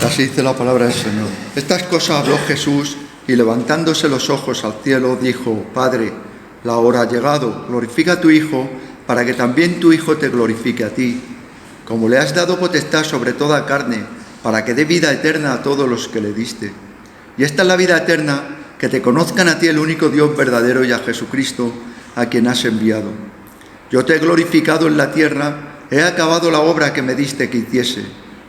Así dice la palabra del Señor. Estas cosas habló Jesús y levantándose los ojos al cielo dijo: Padre, la hora ha llegado, glorifica a tu Hijo, para que también tu Hijo te glorifique a ti, como le has dado potestad sobre toda carne, para que dé vida eterna a todos los que le diste. Y esta es la vida eterna, que te conozcan a ti, el único Dios verdadero, y a Jesucristo, a quien has enviado. Yo te he glorificado en la tierra, he acabado la obra que me diste que hiciese.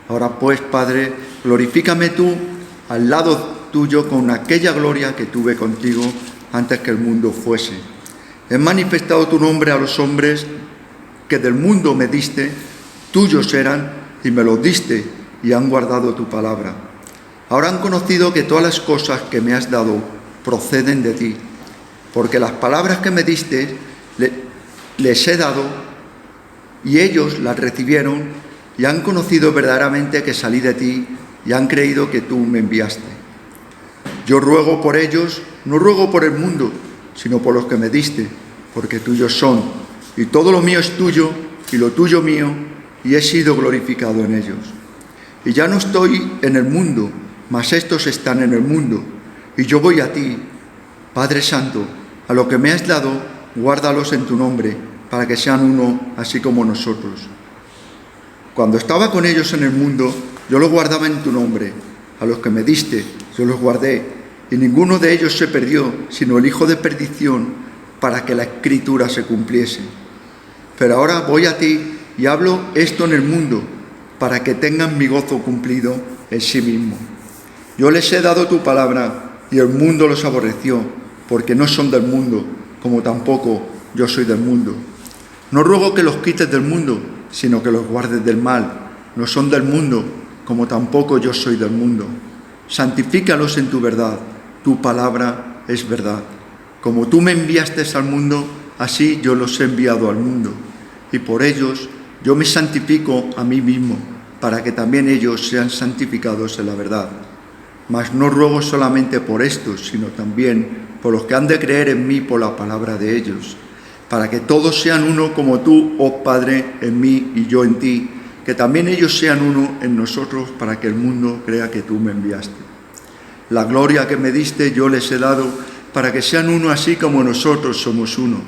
Ahora pues, Padre, glorifícame tú al lado tuyo con aquella gloria que tuve contigo antes que el mundo fuese. He manifestado tu nombre a los hombres que del mundo me diste, tuyos eran y me los diste y han guardado tu palabra. Ahora han conocido que todas las cosas que me has dado proceden de ti, porque las palabras que me diste les he dado y ellos las recibieron y han conocido verdaderamente que salí de ti y han creído que tú me enviaste. Yo ruego por ellos, no ruego por el mundo, sino por los que me diste, porque tuyos son, y todo lo mío es tuyo, y lo tuyo mío, y he sido glorificado en ellos. Y ya no estoy en el mundo, mas estos están en el mundo, y yo voy a ti, Padre Santo, a lo que me has dado, guárdalos en tu nombre, para que sean uno, así como nosotros. Cuando estaba con ellos en el mundo, yo los guardaba en tu nombre. A los que me diste, yo los guardé, y ninguno de ellos se perdió, sino el hijo de perdición, para que la Escritura se cumpliese. Pero ahora voy a ti y hablo esto en el mundo, para que tengan mi gozo cumplido en sí mismo. Yo les he dado tu palabra, y el mundo los aborreció, porque no son del mundo, como tampoco yo soy del mundo. No ruego que los quites del mundo, sino que los guardes del mal. No son del mundo, como tampoco yo soy del mundo. Santifícalos en tu verdad, tu palabra es verdad. Como tú me enviaste al mundo, así yo los he enviado al mundo. Y por ellos yo me santifico a mí mismo, para que también ellos sean santificados en la verdad. Mas no ruego solamente por estos, sino también por los que han de creer en mí por la palabra de ellos, para que todos sean uno como tú, oh Padre, en mí y yo en ti, que también ellos sean uno en nosotros, para que el mundo crea que tú me enviaste. La gloria que me diste yo les he dado, para que sean uno así como nosotros somos uno.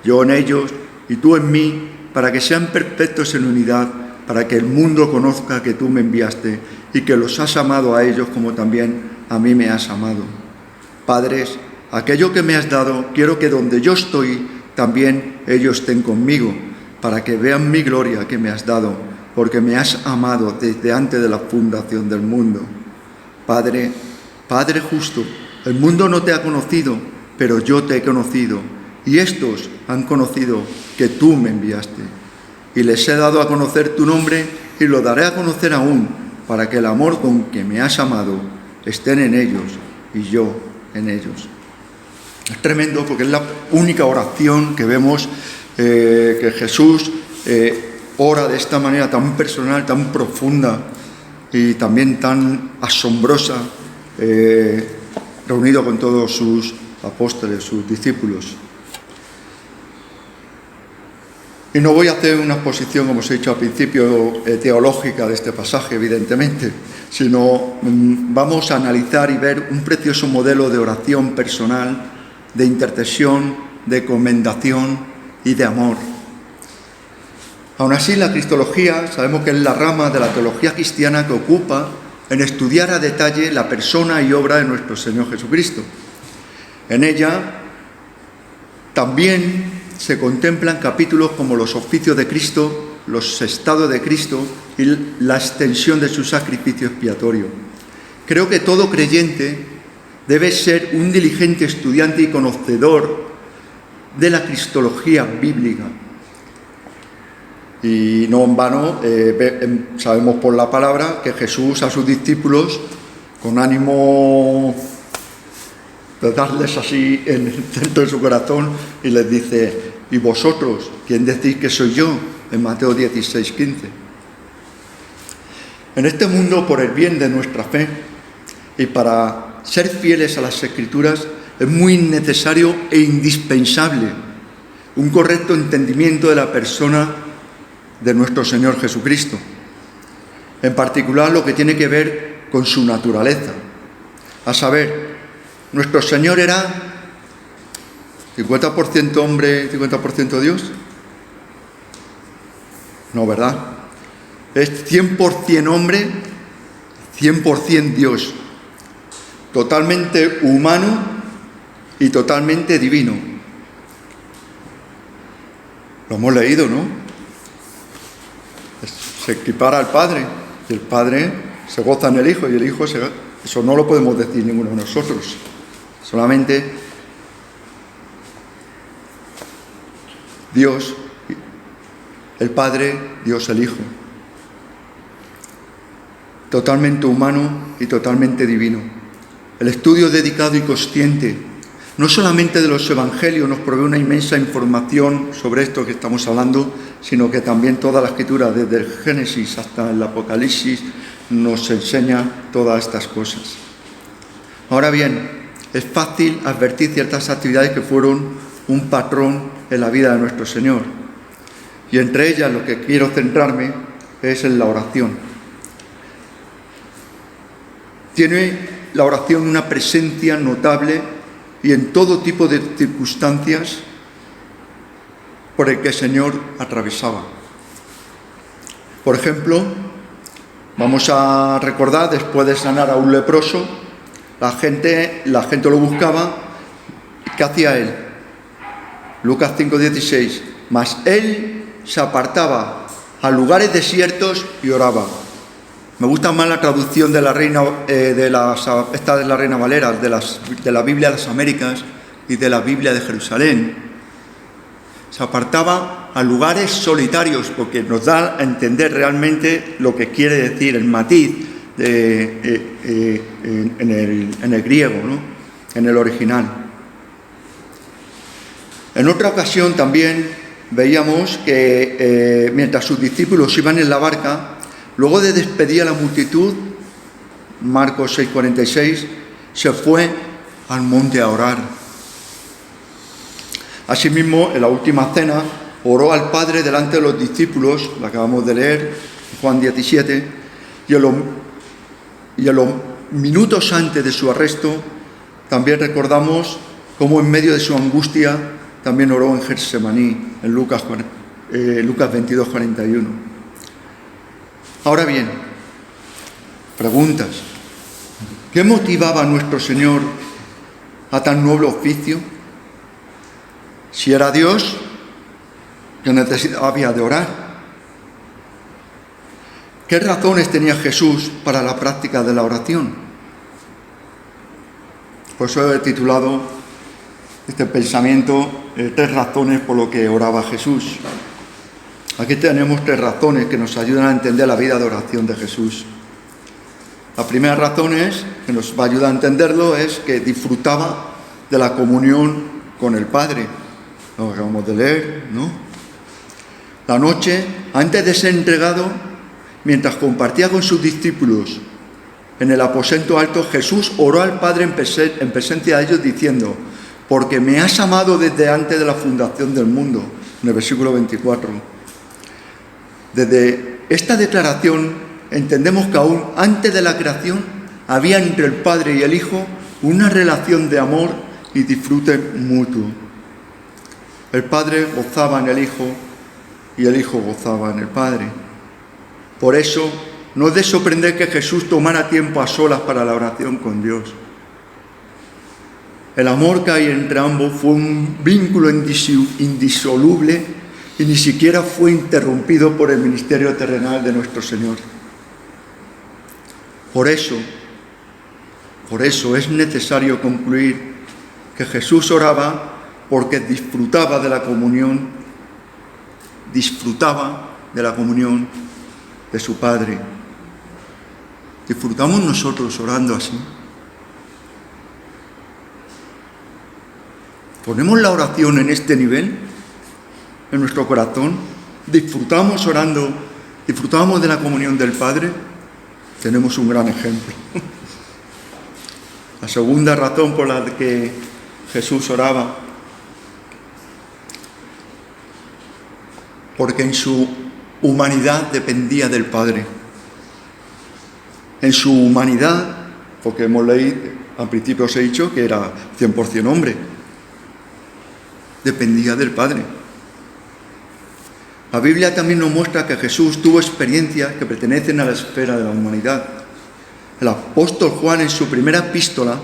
Yo en ellos y tú en mí, para que sean perfectos en unidad, para que el mundo conozca que tú me enviaste y que los has amado a ellos como también a mí me has amado. Padres, aquello que me has dado, quiero que donde yo estoy, también ellos estén conmigo, para que vean mi gloria que me has dado, porque me has amado desde antes de la fundación del mundo. Padre, Padre justo, el mundo no te ha conocido, pero yo te he conocido, y estos han conocido que tú me enviaste. Y les he dado a conocer tu nombre, y lo daré a conocer aún, para que el amor con que me has amado estén en ellos, y yo en ellos. Es tremendo porque es la única oración que vemos que Jesús ora de esta manera tan personal, tan profunda y también tan asombrosa, reunido con todos sus apóstoles, sus discípulos. Y no voy a hacer una exposición, como os he dicho al principio, teológica de este pasaje, evidentemente, sino vamos a analizar y ver un precioso modelo de oración personal, de intercesión, de comendación y de amor. Aún así, la cristología sabemos que es la rama de la teología cristiana que ocupa en estudiar a detalle la persona y obra de nuestro Señor Jesucristo. En ella también se contemplan capítulos como los oficios de Cristo, los estados de Cristo y la extensión de su sacrificio expiatorio. Creo que todo creyente debe ser un diligente estudiante y conocedor de la cristología bíblica. Y no en vano sabemos por la palabra que Jesús a sus discípulos, con ánimo de darles así en el centro de su corazón, y les dice: ¿y vosotros quién decís que soy yo? En Mateo 16:15. En este mundo, por el bien de nuestra fe y para ser fieles a las Escrituras, es muy necesario e indispensable un correcto entendimiento de la persona de nuestro Señor Jesucristo. En particular, lo que tiene que ver con su naturaleza. A saber, nuestro Señor era 50% hombre, 50% Dios. No, ¿verdad? Es 100% hombre, 100% Dios. Totalmente humano y totalmente divino. Lo hemos leído, ¿no? Se equipara al Padre. Y el Padre se goza en el Hijo y el Hijo se... Eso no lo podemos decir ninguno de nosotros. Solamente Dios, el Padre, Dios el Hijo. Totalmente humano y totalmente divino. El estudio dedicado y consciente, no solamente de los Evangelios, nos provee una inmensa información sobre esto que estamos hablando, sino que también toda la Escritura, desde el Génesis hasta el Apocalipsis, nos enseña todas estas cosas. Ahora bien, es fácil advertir ciertas actividades que fueron un patrón en la vida de nuestro Señor. Y entre ellas lo que quiero centrarme es en la oración. Tiene la oración una presencia notable y en todo tipo de circunstancias por el que el Señor atravesaba. Por ejemplo, vamos a recordar, después de sanar a un leproso, la gente lo buscaba. ¿Qué hacía él? Lucas 5:16. Mas él se apartaba a lugares desiertos y oraba. Me gusta más la traducción de la Reina, esta de la Reina Valera, de la Biblia de las Américas y de la Biblia de Jerusalén. Se apartaba a lugares solitarios, porque nos da a entender realmente lo que quiere decir el matiz en el griego, ¿no? En el original. En otra ocasión también veíamos que mientras sus discípulos iban en la barca, luego de despedir a la multitud, Marcos 6:46, se fue al monte a orar. Asimismo, en la última cena, oró al Padre delante de los discípulos, lo acabamos de leer, Juan 17, y en los minutos antes de su arresto, también recordamos cómo en medio de su angustia también oró en Getsemaní, en Lucas 22:41. Ahora bien, preguntas. ¿Qué motivaba a nuestro Señor a tan noble oficio? Si era Dios, ¿qué necesidad había de orar? ¿Qué razones tenía Jesús para la práctica de la oración? Por eso he titulado este pensamiento 3 razones por lo que oraba Jesús. Aquí tenemos 3 razones que nos ayudan a entender la vida de oración de Jesús. La primera razón que nos va a ayudar a entenderlo es que disfrutaba de la comunión con el Padre. Lo acabamos de leer, ¿no? La noche, antes de ser entregado, mientras compartía con sus discípulos en el aposento alto, Jesús oró al Padre en presencia de ellos diciendo: porque me has amado desde antes de la fundación del mundo, en el versículo 24. Desde esta declaración entendemos que aún antes de la creación había entre el Padre y el Hijo una relación de amor y disfrute mutuo. El Padre gozaba en el Hijo y el Hijo gozaba en el Padre. Por eso, no es de sorprender que Jesús tomara tiempo a solas para la oración con Dios. El amor que hay entre ambos fue un vínculo indisoluble y ni siquiera fue interrumpido por el ministerio terrenal de nuestro Señor. Por eso es necesario concluir que Jesús oraba porque disfrutaba de la comunión de su Padre. ¿Disfrutamos nosotros orando así? ¿Ponemos la oración en este nivel, en nuestro corazón? ¿Disfrutamos orando? ¿Disfrutamos de la comunión del Padre? Tenemos un gran ejemplo. La segunda razón por la que Jesús oraba, porque en su humanidad dependía del Padre. en su humanidad, porque hemos leído, al principio os he dicho que era 100% hombre, dependía del Padre. La Biblia también nos muestra que Jesús tuvo experiencias que pertenecen a la esfera de la humanidad. El apóstol Juan, en su primera epístola,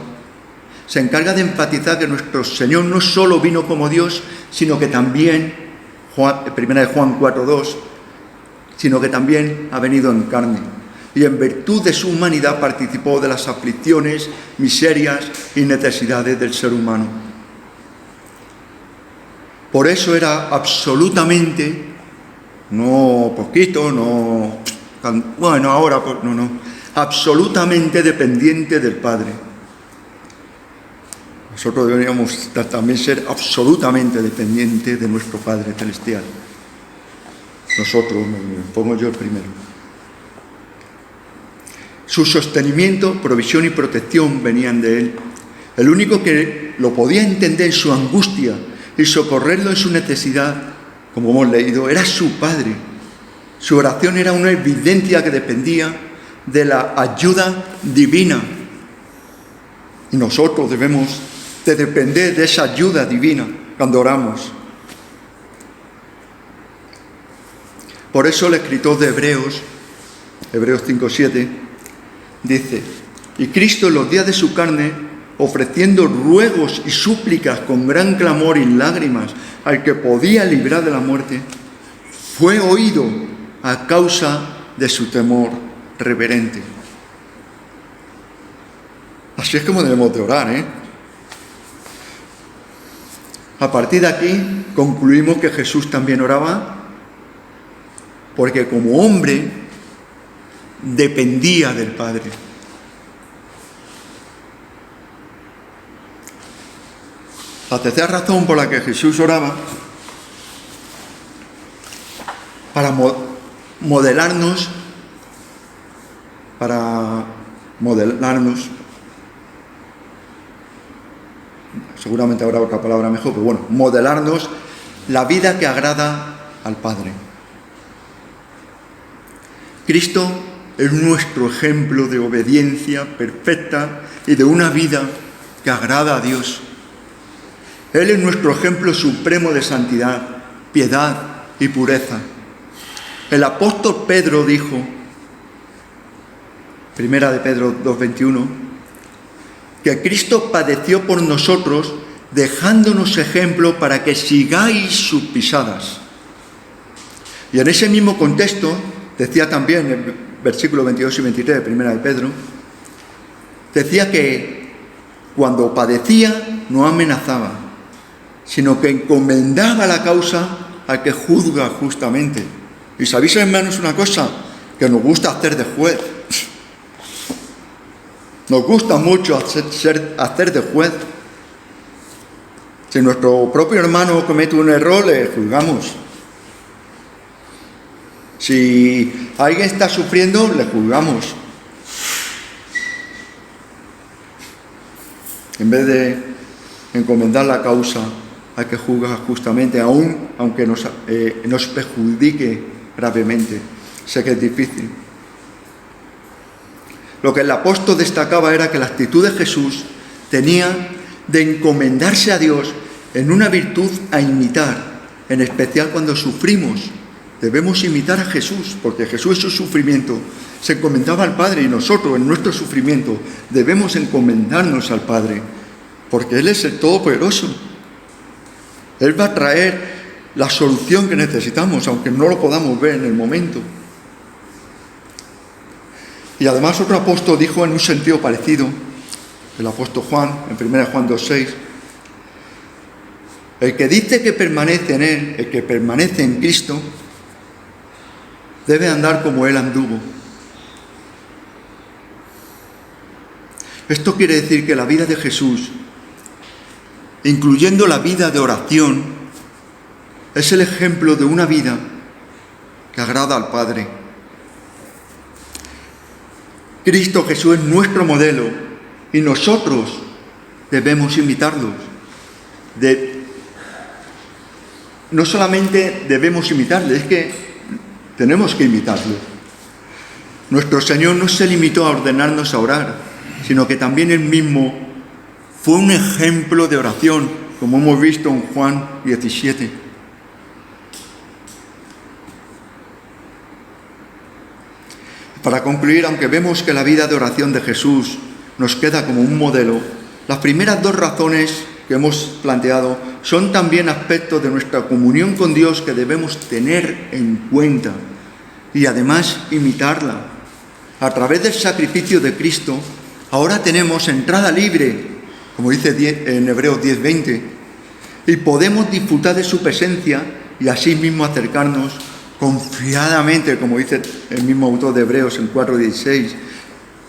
se encarga de enfatizar que nuestro Señor no solo vino como Dios, sino que también, primera de Juan 4:2, sino que también ha venido en carne. Y en virtud de su humanidad participó de las aflicciones, miserias y necesidades del ser humano. Por eso era absolutamente, no poquito, no, bueno, ahora, no, absolutamente dependiente del Padre. Nosotros deberíamos también ser absolutamente dependientes de nuestro Padre Celestial. Nosotros, me pongo yo el primero. Su sostenimiento, provisión y protección venían de Él. El único que lo podía entender en su angustia y socorrerlo en su necesidad, como hemos leído, era su Padre. Su oración era una evidencia que dependía de la ayuda divina. Y nosotros debemos de depender de esa ayuda divina cuando oramos. Por eso el escritor de Hebreos 5:7, dice: y Cristo en los días de su carne, ofreciendo ruegos y súplicas con gran clamor y lágrimas al que podía librar de la muerte, fue oído a causa de su temor reverente. Así es como debemos de orar, A partir de aquí concluimos que Jesús también oraba, porque como hombre dependía del Padre. La tercera razón por la que Jesús oraba, para modelarnos, seguramente habrá otra palabra mejor, pero bueno, modelarnos la vida que agrada al Padre. Cristo es nuestro ejemplo de obediencia perfecta y de una vida que agrada a Dios. Él es nuestro ejemplo supremo de santidad, piedad y pureza. El apóstol Pedro dijo, primera de Pedro 2:21, que Cristo padeció por nosotros, dejándonos ejemplo para que sigáis sus pisadas. Y en ese mismo contexto, decía también en el versículo 22 y 23 de primera de Pedro, decía que cuando padecía no amenazaba, sino que encomendaba la causa al que juzga justamente. Y sabéis, hermanos, una cosa, que nos gusta hacer de juez. Nos gusta mucho hacer de juez. Si nuestro propio hermano comete un error, le juzgamos. Si alguien está sufriendo, le juzgamos. En vez de encomendar la causa al que juzga justamente, aunque nos perjudique gravemente. Sé que es difícil. Lo que el apóstol destacaba era que la actitud de Jesús tenía de encomendarse a Dios en una virtud a imitar, en especial cuando sufrimos. Debemos imitar a Jesús, porque Jesús en su sufrimiento se encomendaba al Padre, y nosotros en nuestro sufrimiento debemos encomendarnos al Padre, porque Él es el Todopoderoso. Él va a traer la solución que necesitamos, aunque no lo podamos ver en el momento. Y además otro apóstol dijo en un sentido parecido, el apóstol Juan, en 1 Juan 2:6, el que dice que permanece en Él, el que permanece en Cristo, debe andar como Él anduvo. Esto quiere decir que la vida de Jesús, incluyendo la vida de oración, es el ejemplo de una vida que agrada al Padre. Cristo Jesús es nuestro modelo y nosotros debemos imitarlo. No solamente debemos imitarle, es que tenemos que imitarlo. Nuestro Señor no se limitó a ordenarnos a orar, sino que también Él mismo fue un ejemplo de oración, como hemos visto en Juan 17. Para concluir, aunque vemos que la vida de oración de Jesús nos queda como un modelo, las primeras dos razones que hemos planteado son también aspectos de nuestra comunión con Dios que debemos tener en cuenta y además imitarla. A través del sacrificio de Cristo, ahora tenemos entrada libre, como dice en Hebreos 10:20, y podemos disfrutar de su presencia y así mismo acercarnos confiadamente, como dice el mismo autor de Hebreos en 4:16.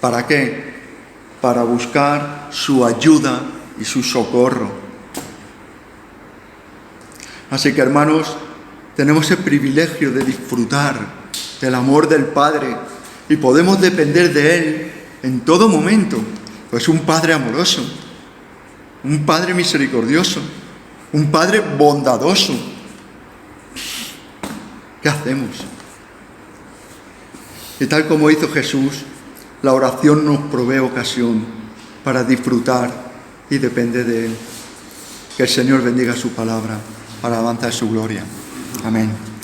¿Para qué? Para buscar su ayuda y su socorro. Así que, hermanos, tenemos el privilegio de disfrutar del amor del Padre y podemos depender de Él en todo momento, pues un Padre amoroso, un Padre misericordioso, un Padre bondadoso. ¿Qué hacemos? Y tal como hizo Jesús, la oración nos provee ocasión para disfrutar y depender de Él. Que el Señor bendiga su palabra para avanzar su gloria. Amén.